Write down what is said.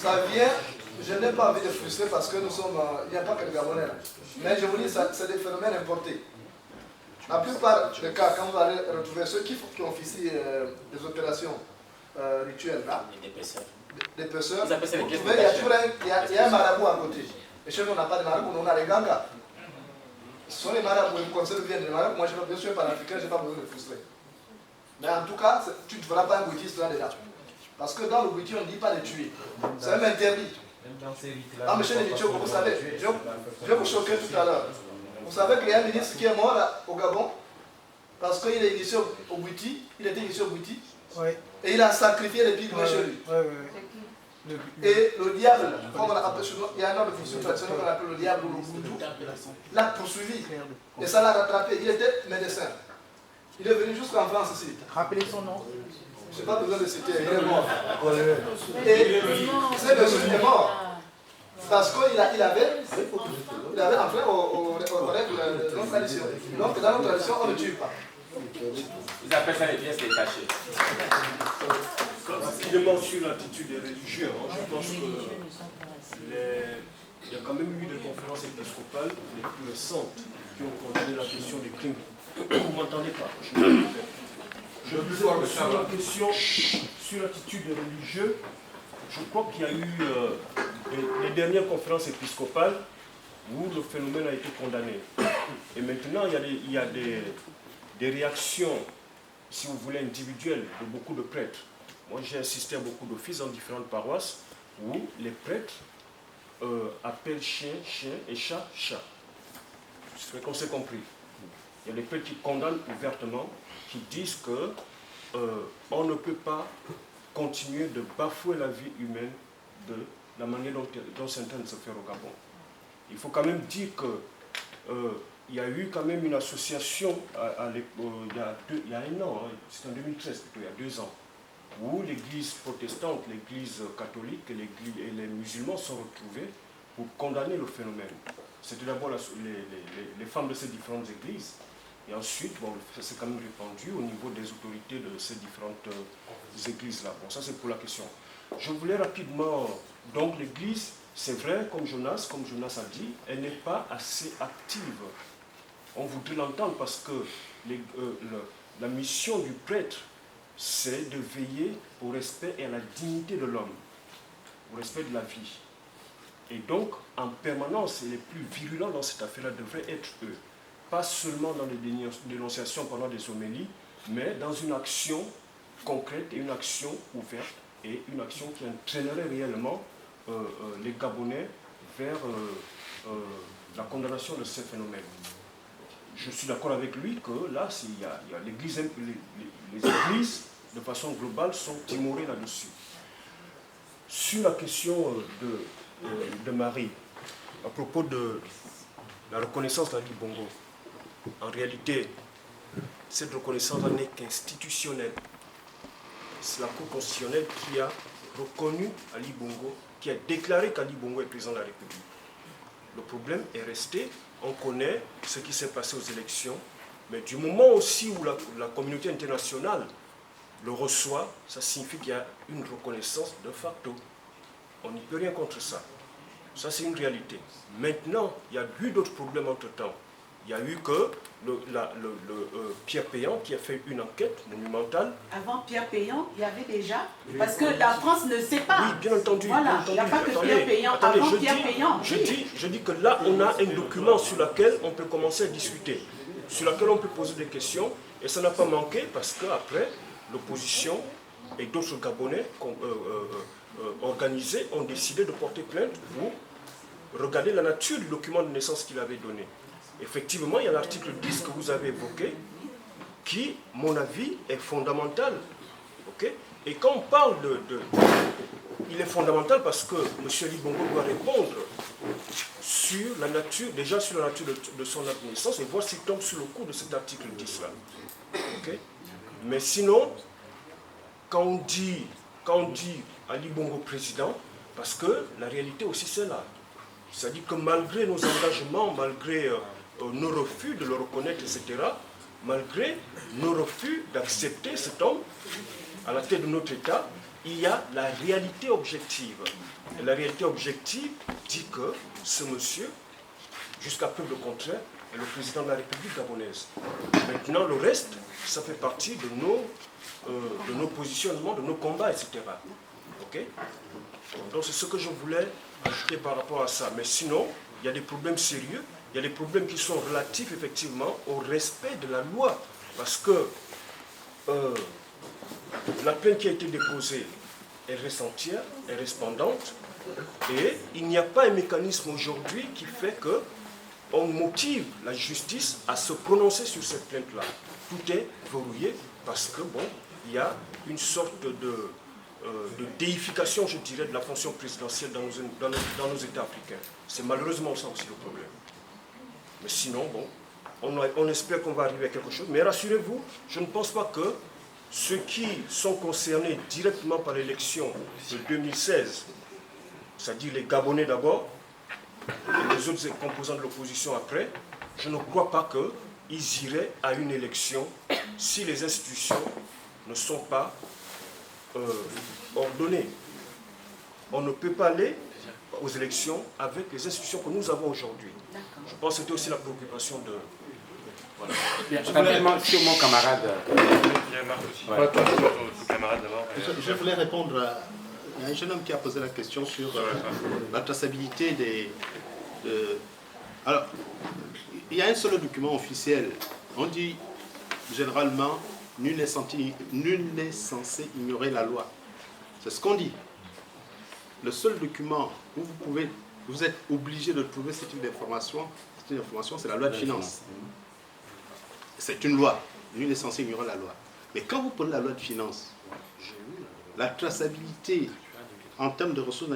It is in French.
ça vient, je n'ai pas envie de frustrer parce que nous sommes, il n'y a pas que les Gabonais là. Mais je vous dis, c'est des phénomènes importés. La plupart des cas, quand vous allez retrouver ceux qui officient des opérations rituelles là, des pêcheurs, vous trouvez, il y a un marabout à côté. Et chez nous, on n'a pas de marabout, on a des gangas. Ce sont les marabouts, les conseils viennent des marabouts. Moi, je suis panafricain, je n'ai pas besoin de frustrer. Mais en tout cas, tu ne feras pas un bouddhiste là-dedans. Parce que dans le bouddhisme, on ne dit pas de tuer. C'est même interdit. Ah, monsieur Nemicho, vous savez, je vais vous choquer tout à l'heure. Vous savez qu'il y a un ministre qui est mort là, au Gabon parce qu'il est initié au Bouti, il était initié au Bouti, oui. Et il a sacrifié les pygmées chez lui. Oui. Et le diable, comme on appelle, il y a un autre fonction traditionnelle qu'on appelle le diable ou le Boudou, l'a poursuivi. Et ça l'a rattrapé. Il était médecin. Il est venu jusqu'en France ici. Rappelez son nom. Je n'ai pas besoin de citer, il est mort. Et c'est monsieur qui est mort. Parce qu'il avait enfreint aux règles de notre tradition. Donc dans notre tradition, on ne tue pas. Ils appellent ça les pièces détachées. Rapidement sur l'attitude des religieux, je pense qu'il y a quand même eu des conférences épiscopales les plus récentes qui ont condamné la question des crimes. Vous ne m'entendez pas? Je disais que sur la question, sur l'attitude des religieux, je crois qu'il y a eu les dernières conférences épiscopales où le phénomène a été condamné. Et maintenant, il y a des réactions, si vous voulez, individuelles de beaucoup de prêtres. Moi, j'ai assisté à beaucoup d'offices dans différentes paroisses où les prêtres appellent chien, chien et chat, chat. C'est qu'on s'est compris. Il y a des prêtres qui condamnent ouvertement, qui disent que on ne peut pas continuer de bafouer la vie humaine de la manière dont c'est en train de se faire au Gabon. Il faut quand même dire que il y a eu quand même une association il y a un an, c'est en 2013 plutôt, il y a 2 ans, où l'église protestante, l'église catholique et les musulmans sont retrouvés pour condamner le phénomène. C'était d'abord les femmes de ces différentes églises, et ensuite, bon, c'est quand même répandu au niveau des autorités de ces différentes églises-là. Bon, ça c'est pour la question. Je voulais rapidement, donc l'église, c'est vrai, comme Jonas a dit, elle n'est pas assez active. On voudrait l'entendre parce que la mission du prêtre, c'est de veiller au respect et à la dignité de l'homme, au respect de la vie. Et donc, en permanence, les plus virulents dans cette affaire-là devraient être eux. Pas seulement dans les dénonciations pendant des homélies, mais dans une action concrète et une action ouverte et une action qui entraînerait réellement les Gabonais vers la condamnation de ces phénomènes. Je suis d'accord avec lui que là, il y a l'église, les églises, de façon globale, sont timorées là-dessus. Sur la question de Marie, à propos de la reconnaissance d'Ali Bongo, en réalité, cette reconnaissance n'est qu'institutionnelle. C'est la Cour constitutionnelle qui a reconnu Ali Bongo, qui a déclaré qu'Ali Bongo est président de la République. Le problème est resté, on connaît ce qui s'est passé aux élections, mais du moment aussi où la communauté internationale le reçoit, ça signifie qu'il y a une reconnaissance de facto. On n'y peut rien contre ça. Ça, c'est une réalité. Maintenant, il y a eu d'autres problèmes entre-temps. Il y a eu que Pierre Péan qui a fait une enquête monumentale. Avant Pierre Péan, il y avait déjà, parce que la France ne sait pas. Oui, bien entendu. Voilà, il n'y a pas que Pierre Péan. Avant Pierre Péan. Je dis que là, on a un document sur lequel on peut commencer à discuter, sur lequel on peut poser des questions, et ça n'a pas manqué parce qu'après, l'opposition et d'autres Gabonais organisés ont décidé de porter plainte pour regarder la nature du document de naissance qu'il avait donné. Effectivement, il y a l'article 10 que vous avez évoqué, qui, à mon avis, est fondamental. Okay? Et quand on parle il est fondamental parce que M. Ali Bongo doit répondre sur la nature, déjà sur la nature de son acte de naissance, et voir s'il tombe sous le coup de cet article 10-là. Okay? Mais sinon, quand on dit Ali Bongo président, parce que la réalité aussi c'est là. C'est-à-dire que malgré nos engagements, malgré nos refus de le reconnaître, etc., malgré nos refus d'accepter cet homme, à la tête de notre État, il y a la réalité objective. Et la réalité objective dit que ce monsieur, jusqu'à preuve le contraire, est le président de la République gabonaise. Maintenant, le reste, ça fait partie de nos positionnements, de nos combats, etc. Ok? Donc c'est ce que je voulais ajouter par rapport à ça. Mais sinon, il y a des problèmes sérieux, il y a des problèmes qui sont relatifs effectivement au respect de la loi. Parce que la plainte qui a été déposée, elle reste entière, elle reste pendante, et il n'y a pas un mécanisme aujourd'hui qui fait qu'on motive la justice à se prononcer sur cette plainte-là. Tout est verrouillé parce que, bon, il y a une sorte de déification, je dirais, de la fonction présidentielle dans nos États africains. C'est malheureusement ça aussi le problème. Mais sinon, bon, on espère qu'on va arriver à quelque chose. Mais rassurez-vous, je ne pense pas que ceux qui sont concernés directement par l'élection de 2016, c'est-à-dire les Gabonais d'abord, et les autres composants de l'opposition après, je ne crois pas qu'ils iraient à une élection si les institutions ne sont pas ordonnées. On ne peut pas aller aux élections avec les institutions que nous avons aujourd'hui. Je pense que c'était aussi la préoccupation de... Voilà. Bien, rapidement sur mon camarade. Il y a Marc aussi. Ouais. Ton camarade d'abord. Je voulais répondre à un jeune homme qui a posé la question sur la traçabilité des... Alors, il y a un seul document officiel. On dit généralement, nul n'est censé ignorer la loi. C'est ce qu'on dit. Le seul document où vous êtes obligé de trouver ce type d'information, c'est la loi de finances. C'est une loi. Nul n'est censé ignorer la loi. Mais quand vous prenez la loi de finances, la traçabilité en termes de ressources